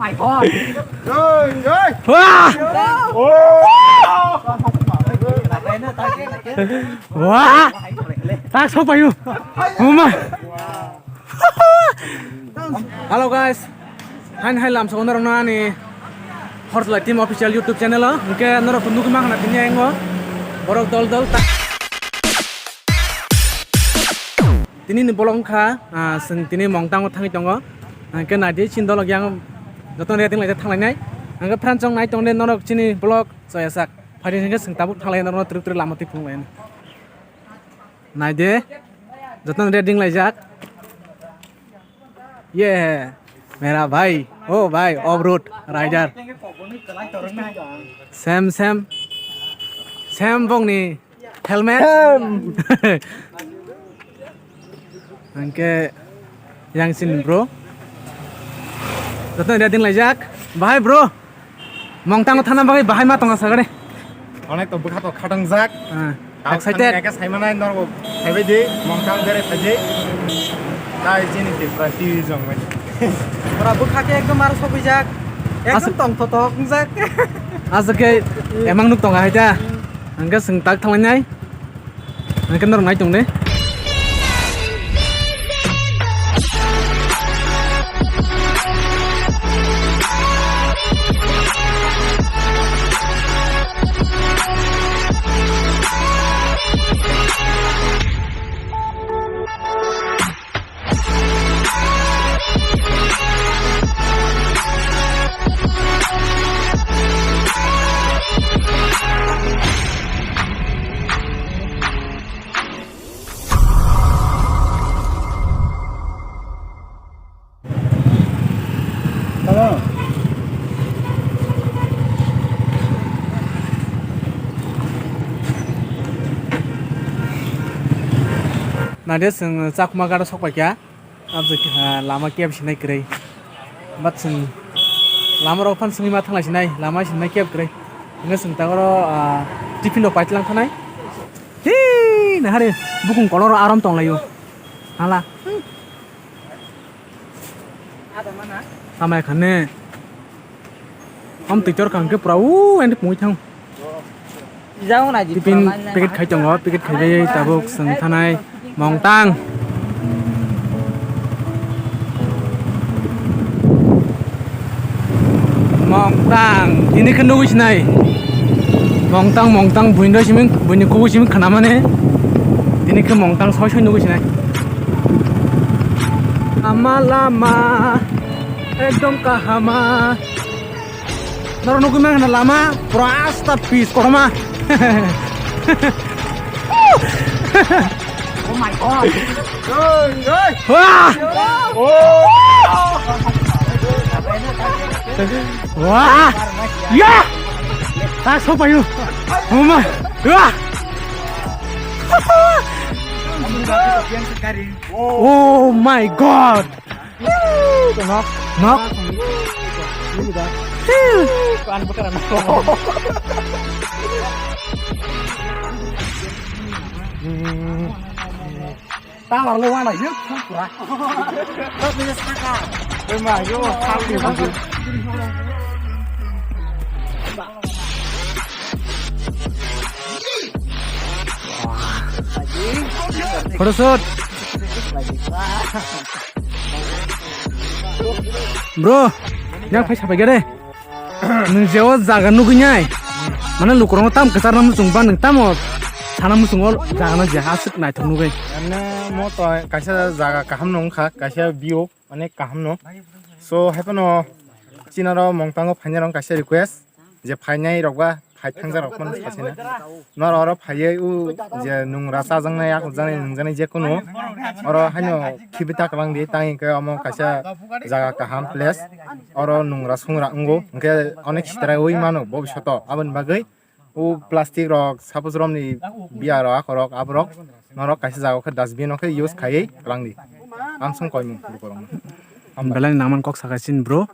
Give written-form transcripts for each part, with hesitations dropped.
my god. Rồi, rồi. Wah! Wah! Tak so payu. Uma. Halo guys. Hai lam so nor na ni Hortla Team official YouTube channel lo. Ke nor tundu ke mak na tinya engo. Borok dol tak. Tini ni bolong kha sing tini mongtang o thangi tongo. Ke na di chin dol yang joton rating lai thang lai nai. Angga pran chong nai tong ne nor chini blog saya sak. Phadi sing ke sing tabuk thang lai nor truk lamati phung lai. Nai de joton rating lai jak. Yeah. मेरा भाई ओ भाई of road rider Sam बोंगनी हेलमेट अंके यांगसिन ब्रो जतन रेडिंग लाइजाक बाहाय ब्रो मंगतांग थाना बाहाय बाहाय मा तंगा सागरे অনেক তো বুখা তো খাটং যাক एक्साइटेड একা সাইমানাই নরগো খাইবাইদি মংতাং দেরে ফাইজে তাই চিনি প্রাতি জংমাই Ora bukhake ekdom arus pabijak. Ekdom tong totok jak. Asake emang nuk tonga haja angka sing tak thangnai angka nor nai tong ne Nade sing chakma gara sokpa kya abje lama kep sinai krei bat sing lama ro phan singi ma thanglai sinai lama sinai kep krei nga sing tagoro tiffin ro paitlang thanai hi na hare bukung kolor aram tonglayo hala Ada mana? samai khane om tiktor kang ke prau endi pui thang Jauh na ji. tiffin packet khai tongo packet khai tabuk sing thanai Mongtang ini kan nulis nai Mongtang buindo simin buindo kubu simin kenapa nih ini kan Mongtang sosok nulis nai lama ekdom kahama naro nuku mang lama prasta pis korma Oh my god. rồi rồi wah wah ya tak so payu oma wah oh my god knock ta là lâu này nhất không phải tất nhiên saka nhưng mà vô sao thì không được Photoshoot bro yang phải sampai gede nung jauh jaga nugunyai mana lu kurang tam kesar namu sungpan nung tamo sana musungol jaga jaga asik naik thong nugai karena mau to kaisa jaga kaham nong kha kaisa bio মানে kaham no so happen no chinaro mongtango phainarong kaisa request je phainai rokba phai thangja rok man khasina nor oro phaiye u je nung rasa jangnai ak janai nung janai je kono oro haino khibita kalang di tangi ke amo kaisa jaga kaham place oro nung rasungra ngo ke onek sitara oi mano bobishoto abon bagai u plastic rok suppose romni biya rok rok abrok norok kaisa jaga ke dustbin ke use khai kalang di amsong koimu bukorong belan naman kok sakasin bro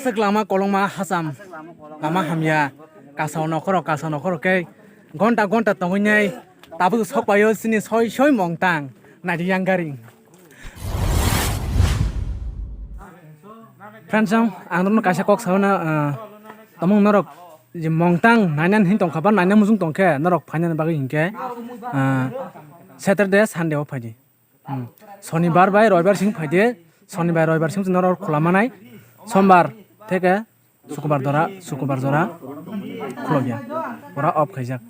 asek lama kolongma hasam lama hamya kasau nokor ke gonta tongunyai tabu sokpayo sini soi mongtang nadi yang garing Fransong angdon kaisa kok sauna tamung norok je mongtang nainan hin tongkhaban nainan musung tongke norok phainan bagi hingke Saturday Sunday o phaidi শনিবার বাই রবিবার সিং ফাইদে শনিবার রবিবার সিং নরক খোলামানাই সোমবার থেকে শুক্রবার জরা খুলগিয়া ওরা অফ খাইজাক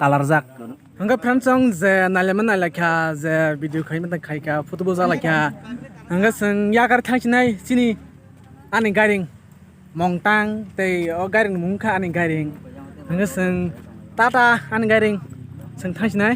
তালার যাক হঙ্গা ফ্রেন্ডসং যে নাইলেমান নাইলাখা যে ভিডিও খাইমান খাইকা ফটো বজা লাখা হঙ্গা সং ইয়াগার থাंचिनाय सिनि आनि गारिं मंटां तै अ गारिं मुंखा आनि गारिं हंगा सं टाटा आनि गारिं सं थांचिनाय